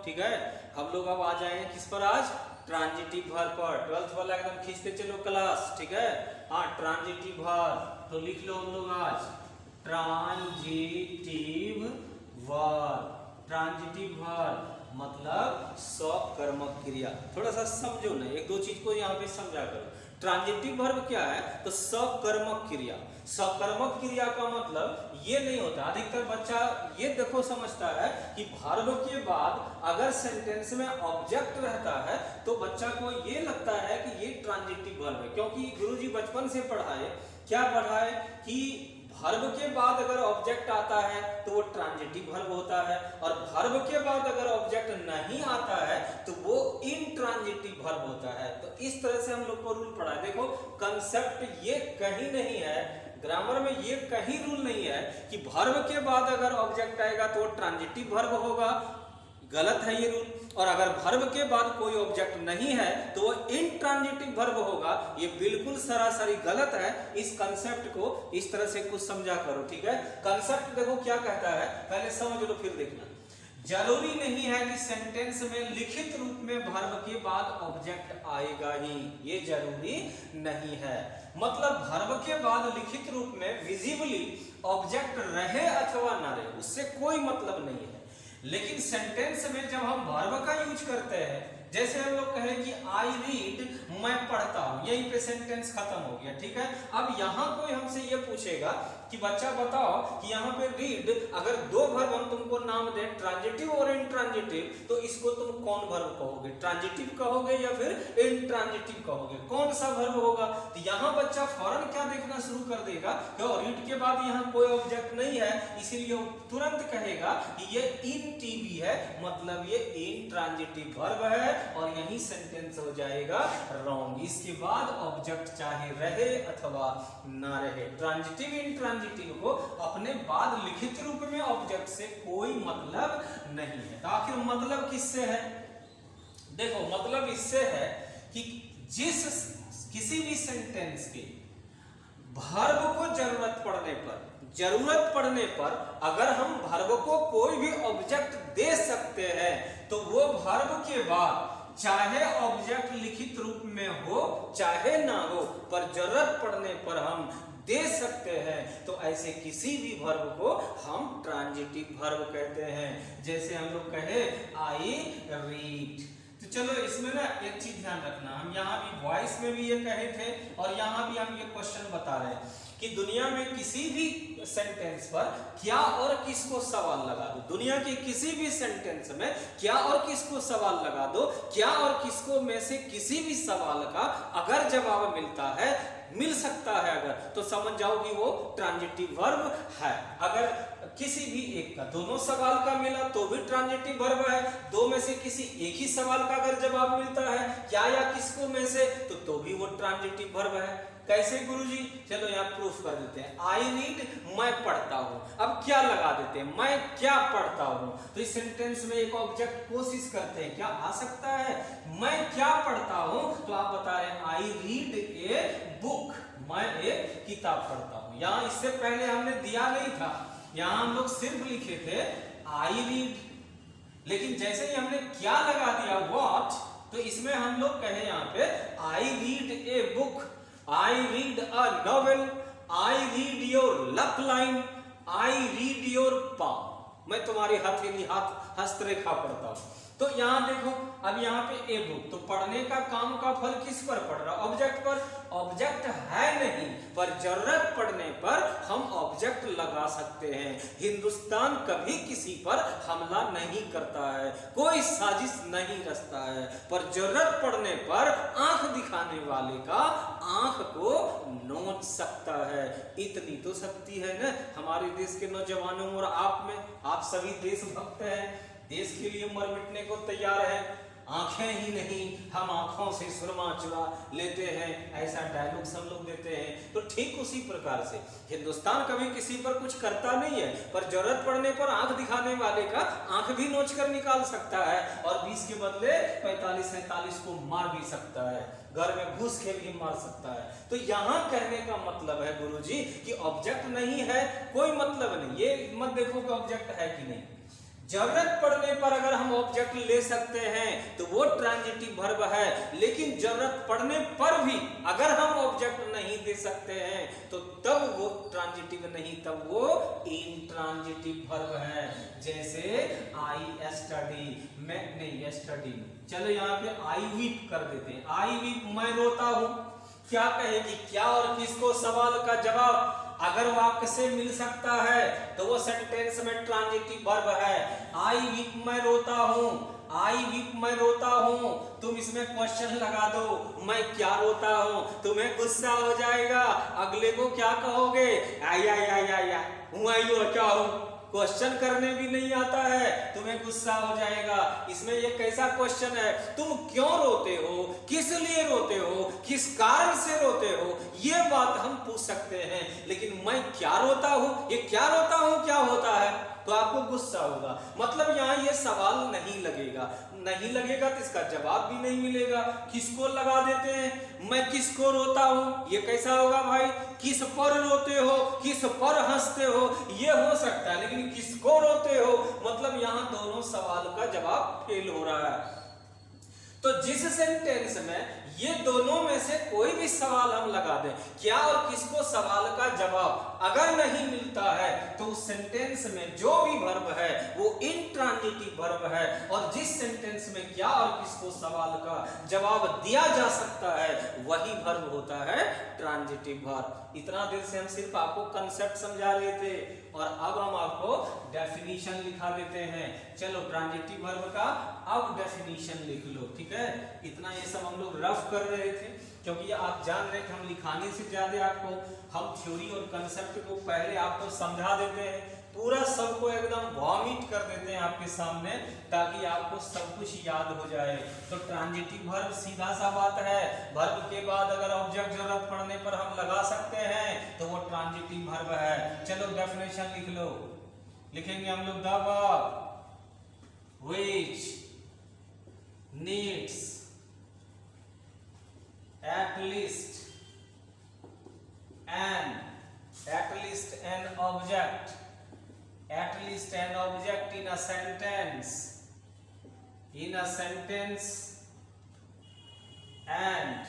ठीक है। हम लोग अब आ जाएंगे किस पर आज, ट्रांजिटिव वर्ब पर। 12th वाला एकदम खींचते चलो क्लास, ठीक है। हाँ, ट्रांजिटिव वर्ब तो लिख लो हम लोग आज ट्रांजिटिव वर्ब। ट्रांजिटिव वर्ब मतलब सकर्मक क्रिया। थोड़ा सा समझो ना, एक दो चीज को यहाँ पे समझा करो। ट्रांजिटिव वर्ब क्या है, तो सकर्मक क्रिया। सकर्मक क्रिया का मतलब ये नहीं होता, अधिकतर बच्चा ये देखो समझता है कि वर्ब के बाद अगर सेंटेंस में ऑब्जेक्ट रहता है तो बच्चा को ये लगता है कि ये ट्रांजिटिव वर्ब है, क्योंकि गुरुजी बचपन से पढ़ाए, क्या पढ़ाए कि वर्ब के बाद अगर ऑब्जेक्ट आता है तो वो ट्रांजिटिव वर्ब होता है, और वर्ब के बाद अगर ऑब्जेक्ट नहीं आता है तो वो इनट्रांजिटिव वर्ब होता है। तो इस तरह से हम लोग को रूल पढ़ा है। देखो कंसेप्ट ये कहीं नहीं है, ग्रामर में ये कहीं रूल नहीं है कि वर्ब के बाद अगर ऑब्जेक्ट आएगा तो वो ट्रांजिटिव वर्ब होगा, गलत है ये रूल। और अगर वर्ब के बाद कोई ऑब्जेक्ट नहीं है तो वो इनट्रांजिटिव वर्ब होगा, ये बिल्कुल सरासरी गलत है। इस कंसेप्ट को इस तरह से कुछ समझा करो, ठीक है। कंसेप्ट देखो क्या कहता है, पहले समझ लो फिर देखना। जरूरी नहीं है कि सेंटेंस में लिखित रूप में वर्ब के बाद ऑब्जेक्ट आएगा ही, ये जरूरी नहीं है। मतलब वर्ब के बाद लिखित रूप में विजिबली ऑब्जेक्ट रहे अथवा ना रहे उससे कोई मतलब नहीं है। लेकिन सेंटेंस में जब हम वर्ब का यूज करते हैं, जैसे हम लोग कहें कि आई रीड, मैं पढ़ता हूं, यहीं पे सेंटेंस खत्म हो गया, ठीक है। अब यहां कोई हमसे ये पूछेगा कि बच्चा बताओ कि यहाँ पे रीड, अगर दो वर्ब हम तुमको नाम दे, ट्रांजिटिव और इनट्रांजिटिव, तो इसको तुम कौन वर्ब कहोगे, ट्रांजिटिव कहोगे या फिर इनट्रांजिटिव कहोगे, कौन सा वर्ब होगा। तो यहाँ बच्चा फौरन क्या देखना शुरू कर देगा, क्यों रीड के बाद यहाँ कोई ऑब्जेक्ट नहीं है, इसीलिए तुरंत कहेगा कि ये इनटीवी है, मतलब ये इनट्रांजिटिव वर्ब है, और यही सेंटेंस हो जाएगा रॉन्ग। इसके बाद ऑब्जेक्ट चाहे रहे अथवा ना रहे, ट्रांजिटिव इनट्रांजिटिव को अपने बाद लिखित रूप में ऑब्जेक्ट से कोई मतलब नहीं है। तो आखिर मतलब किससे है, देखो मतलब इससे है कि किसी भी सेंटेंस के वर्ब को जरूरत पड़ने पर अगर हम वर्ब को कोई भी ऑब्जेक्ट दे सकते हैं तो वो वर्ब के बाद चाहे ऑब्जेक्ट लिखित रूप में हो चाहे ना हो, पर जरूरत पड़ने पर हम दे सकते हैं, तो ऐसे किसी भी वर्ब को हम ट्रांजिटिव वर्ब कहते हैं। जैसे हम लोग कहे आई रीड, तो चलो इसमें ना एक चीज ध्यान रखना, हम यहाँ भी वॉइस में भी ये कहे थे और यहाँ भी हम ये क्वेश्चन बता रहे हैं कि दुनिया में किसी भी सेंटेंस पर क्या और किसको सवाल लगा दो, दुनिया के किसी भी सेंटेंस में क्या और किसको सवाल लगा दो, क्या और किसको में से किसी भी सवाल का अगर जवाब मिलता है, मिल सकता है अगर, तो समझ जाओ कि वो ट्रांजिटिव वर्ब है। अगर किसी भी एक का दोनों सवाल का मिला तो भी ट्रांजिटिव वर्ब है, दो में से किसी एक ही सवाल का अगर जवाब मिलता है क्या या किसको में से, तो भी वो ट्रांजिटिव वर्ब है। कैसे गुरुजी, चलो यहाँ प्रूफ कर देते हैं। आई रीड, मैं पढ़ता हूं, अब क्या लगा देते हैं, मैं क्या पढ़ता हूं, तो इस सेंटेंस में एक ऑब्जेक्ट कोशिश करते हैं, क्या आ सकता है, मैं क्या पढ़ता हूं, तो आप बता रहे हैं आई रीड ए बुक, मैं एक किताब पढ़ता हूं। यहाँ इससे पहले हमने दिया नहीं था, यहाँ हम लोग सिर्फ लिखे थे आई रीड, लेकिन जैसे ही हमने क्या लगा दिया व्हाट, तो इसमें हम लोग कहे यहाँ पे I read a book, I read a novel, I read your left line, I read your palm, मैं तुम्हारी हथेली हस्तरेखा पढ़ता हूं। तो यहां देखो, अब यहाँ पे ए बुक, तो पढ़ने का काम का फल किस पर पड़ रहा, ऑब्जेक्ट पर, ऑब्जेक्ट है नहीं, पर जरूरत पड़ने पर हम ऑब्जेक्ट लगा सकते हैं। हिंदुस्तान कभी किसी पर हमला नहीं करता है, कोई साजिश नहीं रचता है, पर जरूरत पड़ने पर आंख दिखाने वाले का आंख को नोच सकता है। इतनी तो शक्ति है ना हमारे देश के नौजवानों और आप में, आप सभी देशभक्त हैं, देश के लिए मर मिटने को तैयार है, आंखें ही नहीं हम आंखों से सुरमा चुरा लेते हैं, ऐसा डायलॉग हम लोग देते हैं। तो ठीक उसी प्रकार से हिंदुस्तान कभी किसी पर कुछ करता नहीं है, पर जरूरत पड़ने पर आंख दिखाने वाले का आंख भी नोच कर निकाल सकता है, और 20 के बदले 45-47 को मार भी सकता है, घर में घुस के भी मार सकता है। तो यहाँ कहने का मतलब है गुरुजी कि ऑब्जेक्ट नहीं है कोई मतलब नहीं, ये मत देखो कि ऑब्जेक्ट है कि नहीं, जरूरत पड़ने पर अगर हम ऑब्जेक्ट ले सकते हैं तो वो ट्रांजिटिव वर्ब है, लेकिन जरूरत पड़ने पर भी अगर हम ऑब्जेक्ट नहीं दे सकते हैं तो तब वो ट्रांजिटिव नहीं, तब वो इंट्रांजिटिव वर्ब है। जैसे आई स्टडी, मैं नहीं स्टडी, चलो यहाँ पे आई वीप कर देते हैं। आई वीप मैं रोता हूं, क्या कहेगी, क्या और किसको सवाल का जवाब अगर वाक्य से मिल सकता है तो वो सेंटेंस में ट्रांजिटिव वर्ब है। आई वीप मैं रोता हूं, आई वीप मैं रोता हूं, तुम इसमें क्वेश्चन लगा दो, मैं क्या रोता हूं, तुम्हें गुस्सा हो जाएगा, अगले को क्या कहोगे, आई आई आई आई आई हूं, आई हो क्या हूं, क्वेश्चन करने भी नहीं आता है, तुम्हें गुस्सा हो जाएगा। इसमें ये कैसा क्वेश्चन है, तुम क्यों रोते हो, किस लिए रोते हो, किस कारण से रोते हो, ये बात हम पूछ सकते हैं। लेकिन मैं क्या रोता हूं, ये क्या रोता हूं क्या होता है, तो आपको गुस्सा होगा, मतलब यहाँ ये सवाल नहीं लगेगा, नहीं लगेगा तो इसका जवाब भी नहीं मिलेगा। किसको लगा देते हैं, मैं किसको रोता हूं, ये कैसा होगा भाई, किस पर रोते हो, किस पर हंसते हो, ये हो सकता है, लेकिन किसको रोते हो मतलब यहाँ दोनों सवाल का जवाब फेल हो रहा है। तो जिस सेंटेंस में ये दोनों में से कोई भी सवाल हम लगा दें, क्या और किसको सवाल का जवाब अगर नहीं मिलता है तो उस सेंटेंस में जो भी वर्ब है वो इंट्रांजिटिव वर्ब है, और जिस सेंटेंस में क्या और किसको सवाल का जवाब दिया जा सकता है वही वर्ब होता है ट्रांजिटिव वर्ब। इतना देर से हम सिर्फ आपको कंसेप्ट समझा रहे थे और अब हम आपको डेफिनेशन लिखा देते हैं। चलो ट्रांजिटिव वर्ब का अब डेफिनेशन लिख लो, ठीक है। इतना ये सब हम लोग रफ कर रहे थे क्योंकि आप जान रहे थे हम लिखाने से ज्यादा आपको हम थ्योरी और कंसेप्ट को पहले आपको समझा देते हैं, पूरा सबको एकदम वॉमिट कर देते हैं आपके सामने ताकि आपको सब कुछ याद हो जाए। तो ट्रांजिटिव वर्ब सीधा सा बात है, वर्ब के बाद अगर ऑब्जेक्ट जरूरत पड़ने पर हम लगा सकते हैं तो वो ट्रांजिटिव वर्ब है। चलो डेफिनेशन लिख लो, लिखेंगे हम लोग the verb which needs at least an object in a sentence and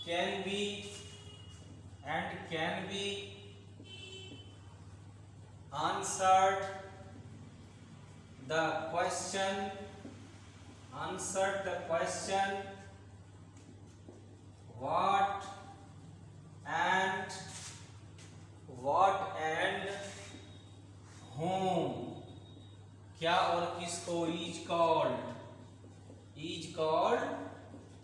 can be answered the question what and whom, क्या और किसको is called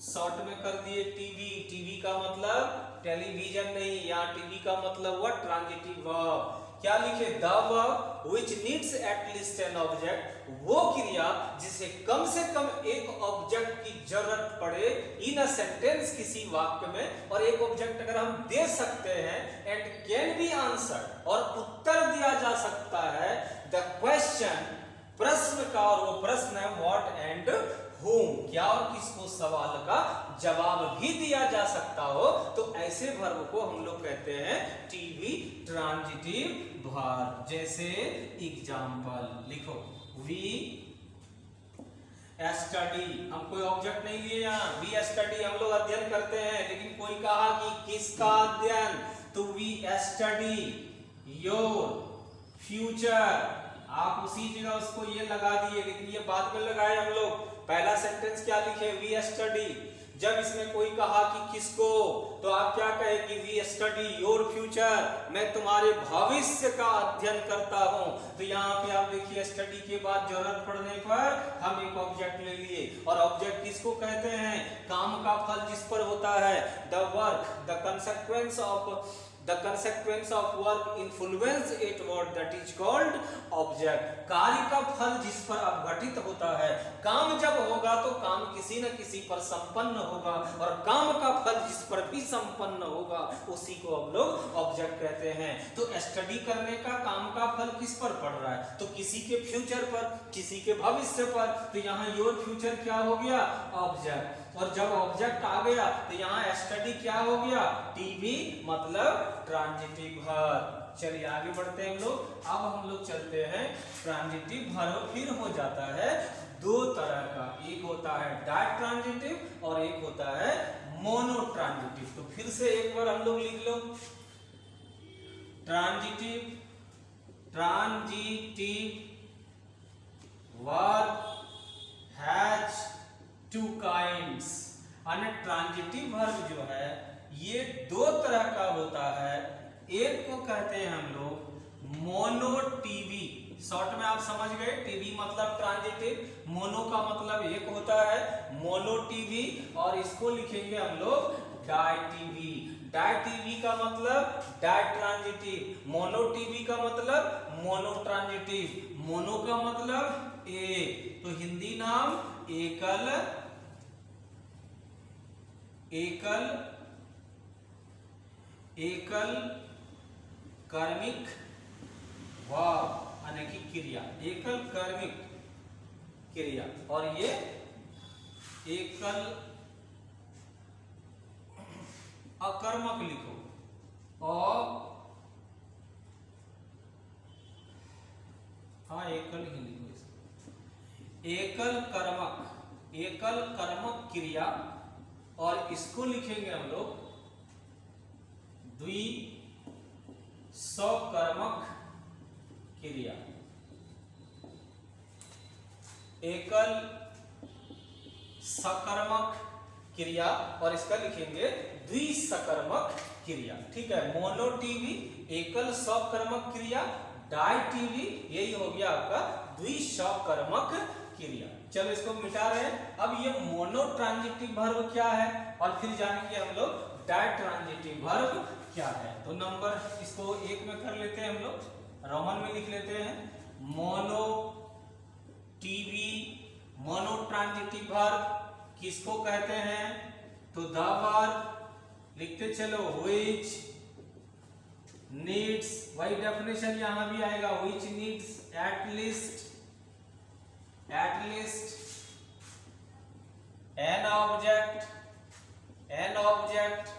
शॉर्ट में कर दिए टीवी का मतलब टेलीविजन नहीं, यहाँ टीवी का मतलब हुआ ट्रांजिटिव वर्ब। क्या लिखे, the verb which needs at least an object, वो क्रिया जिसे कम से कम एक ऑब्जेक्ट की जरूरत पड़े इन अ सेंटेंस किसी वाक्य में, और एक ऑब्जेक्ट अगर हम दे सकते हैं एंड कैन बी आंसर्ड और उत्तर दिया जा सकता है द क्वेश्चन प्रश्न का, और वो प्रश्न है व्हाट एंड whom, क्या और किसको सवाल का जवाब भी दिया जा सकता हो, तो ऐसे वर्ब को हम लोग कहते हैं टीवी ट्रांजिटिव वर्ब। जैसे एग्जांपल लिखो, वी स्टडी, हम कोई ऑब्जेक्ट नहीं लिए यहाँ, वी स्टडी हम लोग अध्ययन करते हैं, लेकिन कोई कहा कि किसका अध्ययन, तो वी स्टडी योर फ्यूचर, आप उसी जगह उसको ये लगा दिए, लेकिन ये बाद में लगाए हम लोग। पहला सेंटेंस क्या लिखे, वी स्टडी, जब इसमें कोई कहा कि किसको, तो आप क्या कहेंगे, वी स्टडी योर फ्यूचर, मैं तुम्हारे भविष्य का अध्ययन करता हूं। तो यहाँ पे आप देखिए स्टडी के बाद जरूरत पड़ने पर हम एक ऑब्जेक्ट ले लिए, और ऑब्जेक्ट किसको कहते हैं, काम का फल जिस पर होता है, the work, the consequence of work influence it what that is called object, कार्य का फल जिस पर अपघटित होता है, काम जब होगा तो काम किसी न किसी पर संपन्न होगा, और काम का फल जिस पर भी संपन्न होगा उसी को हम लोग ऑब्जेक्ट कहते हैं। तो स्टडी करने का काम का फल किस पर पड़ रहा है, तो किसी के फ्यूचर पर, किसी के भविष्य पर, तो यहाँ योर फ्यूचर क्या हो गया, ऑब्जेक्ट। और जब ऑब्जेक्ट आ गया तो यहाँ स्टडी क्या हो गया, टीवी मतलब ट्रांजिटिव वर्ब। चलिए आगे बढ़ते हैं हम लोग। अब हम लोग चलते हैं ट्रांजिटिव वर्ब फिर हो जाता है दो तरह का, एक होता है डायरेक्ट ट्रांजिटिव और एक होता है मोनो ट्रांजिटिव। तो फिर से एक बार हम लोग लिख लो, transitive verb has two kinds. Transitive verb जो है ये दो तरह का होता है। एक को कहते हैं हम लोग मोनो टीवी, शॉर्ट में आप समझ गए, टीवी मतलब ट्रांजिटिव, मोनो का मतलब एक होता है मोनो टीवी, और इसको लिखेंगे हम लोग डायटीवी। डायटीवी का मतलब डाय ट्रांजिटिव, मोनो टीवी का मतलब मोनो ट्रांजिटिव, मोनो का मतलब एक, तो हिंदी नाम एकल कर्मिक वर्ब यानी कि क्रिया, एकल कर्मिक क्रिया। और ये एकल अकर्मक लिखो, एकल ही लिखो इसको, एकल कर्मक क्रिया, और इसको लिखेंगे हम लोग द्विसकर्मक क्रिया। एकल सकर्मक क्रिया और इसका लिखेंगे द्विसकर्मक क्रिया। ठीक है, मोनो टीवी एकल सकर्मक क्रिया, डाई टीवी यही हो गया आपका द्विसकर्मक क्रिया। चलो इसको मिटा रहे हैं। अब ये मोनो ट्रांजिटिव वर्ब क्या है और फिर जानेंगे हम लोग डाई ट्रांजिटिव वर्ब क्या है। तो नंबर इसको एक में कर लेते हैं हम लोग, रोमन में लिख लेते हैं। Mono TV mono transitive verb किसको कहते हैं, तो द वर्ब लिखते चलो व्हिच नीड्स, वही डेफिनेशन यहां भी आएगा, which needs at least an object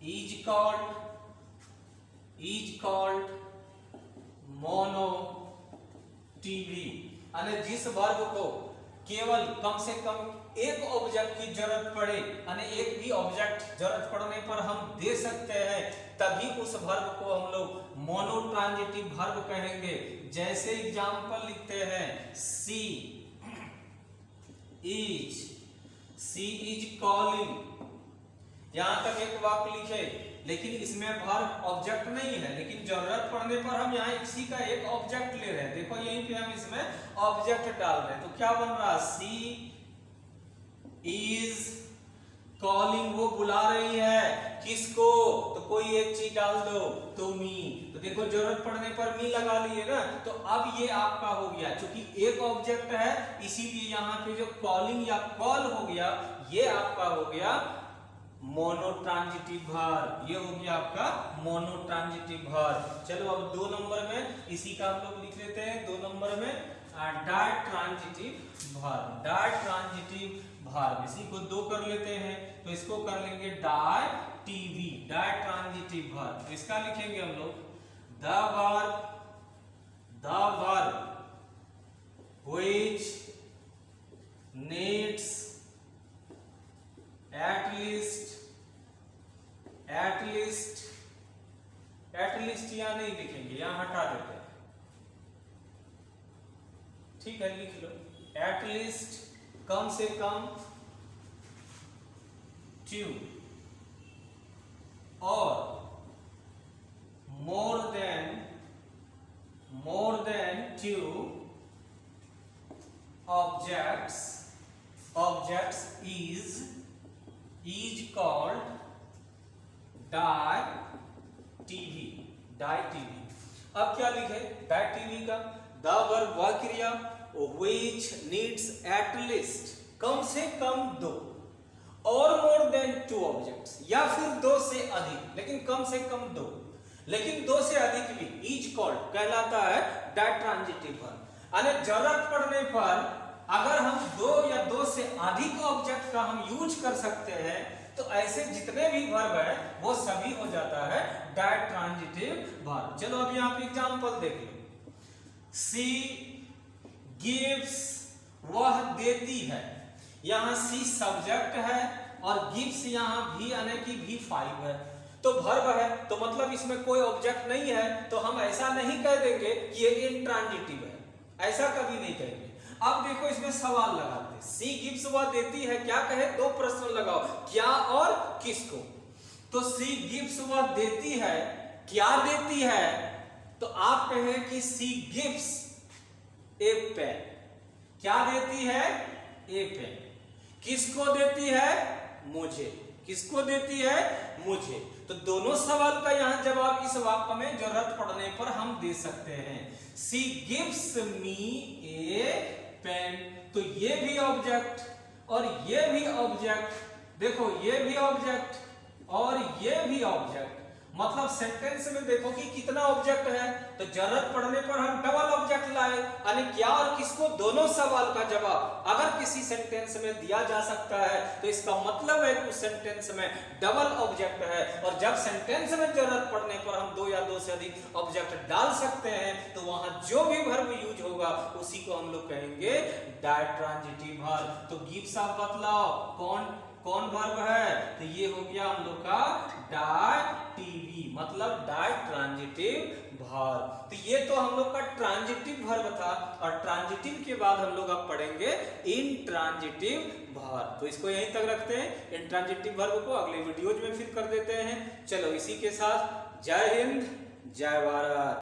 is called mono TV. यानी जिस वर्ग को केवल कम से कम एक ऑब्जेक्ट की जरूरत पड़े, यानी एक भी ऑब्जेक्ट जरूरत पड़ने पर हम दे सकते हैं, तभी उस वर्ग को हम लोग मोनो ट्रांजिटिव वर्ब कहेंगे। जैसे एग्जांपल लिखते हैं सी इज कॉलिंग, यहां तक एक वाक्य लिखे, लेकिन इसमें वर्ब ऑब्जेक्ट नहीं है, लेकिन जरूरत पड़ने पर हम यहाँ इसी का एक ऑब्जेक्ट ले रहे हैं। देखो यहीं पे हम इसमें ऑब्जेक्ट डाल रहे हैं, तो क्या बन रहा है, सी इज कॉलिंग, वो बुला रही है किसको, तो कोई एक चीज डाल दो, तो मी, तो देखो जरूरत पड़ने पर मी लगा लिए ना, तो अब ये आपका हो गया, क्योंकि एक ऑब्जेक्ट है इसीलिए यहाँ पे जो कॉलिंग या कॉल हो गया ये आपका हो गया मोनो ट्रांजिटिव वर्ब, ये हो गया आपका मोनो ट्रांजिटिव वर्ब। चलो अब 2 नंबर में इसी का हम लोग लिख लेते हैं, 2 नंबर में ditransitive verb, ditransitive verb, इसी को 2 कर लेते हैं, तो इसको कर लेंगे di TV, ditransitive verb. तो इसका लिखेंगे हम लोग the verb which needs at least यहाँ नहीं लिखेंगे, यहाँ हटा देते हैं, ठीक है, लिख लो at least कम से कम 2 और more than 2 objects is called डायटीवी, डायटीवी। अब क्या लिखे डायटीवी का, द वर्ब वह क्रिया which needs at least कम से कम 2 और more than 2 objects या फिर 2 से अधिक, लेकिन कम से कम 2, लेकिन 2 से अधिक भी इज कॉल्ड कहलाता है डाय ट्रांजिटिव वर्ब। यानी जरूरत पड़ने पर अगर हम दो या दो से अधिक ऑब्जेक्ट का हम यूज कर सकते हैं तो ऐसे जितने भी वर्ब है वो सभी हो जाता है डायट्रांजिटिव वर्ब। चलो अब यहाँ पे एग्जांपल देख लो। सी गिव्स, वह देती है। यहाँ सी सब्जेक्ट है और गिव्स यहाँ भी यानी कि V5 है, तो वर्ब है, तो मतलब इसमें कोई ऑब्जेक्ट नहीं है, तो हम ऐसा नहीं कह देंगे कि ये इंट्रांजिटिव है, ऐसा कभी नहीं कहेंगे। अब देखो इसमें सवाल लगाते हैं, सी गिव्स वह देती है, क्या कहे, दो प्रश्न लगाओ, क्या और किसको। तो सी गिव्स वह देती है, क्या देती है, तो आप कहें कि सी गिव्स ए पेन, क्या देती है, ए पेन। किसको देती है, मुझे। किसको देती है, मुझे। तो दोनों सवाल का यहां जवाब इस वाक्य में जरूरत पड़ने पर हम दे सकते हैं। सी गिव्स मी ए पेन, तो ये भी ऑब्जेक्ट और ये भी ऑब्जेक्ट, देखो ये भी ऑब्जेक्ट और ये भी ऑब्जेक्ट, मतलब सेंटेंस में देखो कि कितना ऑब्जेक्ट है, तो जरूरत पड़ने पर हम डबल ऑब्जेक्ट लाए, यानी क्या और किसको, दोनों सवाल का जवाब अगर किसी सेंटेंस में दिया जा सकता है तो इसका मतलब है कि उस सेंटेंस में डबल ऑब्जेक्ट है। और जब सेंटेंस में जरूरत पड़ने पर हम दो या दो से अधिक ऑब्जेक्ट डाल सकते हैं तो वहां जो भी वर्ब यूज होगा उसी को हम लोग कहेंगे डायट्रांजिटिव वर्ब। तो गिव्स आप बतलाओ कौन कौन वर्ब है, तो ये हो गया हम लोग का डायटीवी, मतलब डायट्रांजिटिव वर्ब। तो ये तो हम लोग का ट्रांजिटिव वर्ब था, और ट्रांजिटिव के बाद हम लोग अब पढ़ेंगे इंट्रांजिटिव वर्ब। तो इसको यहीं तक रखते हैं, इंट्रांजिटिव वर्ब को अगले वीडियोज में फिर कर देते हैं। चलो इसी के साथ जय हिंद, जय भारत।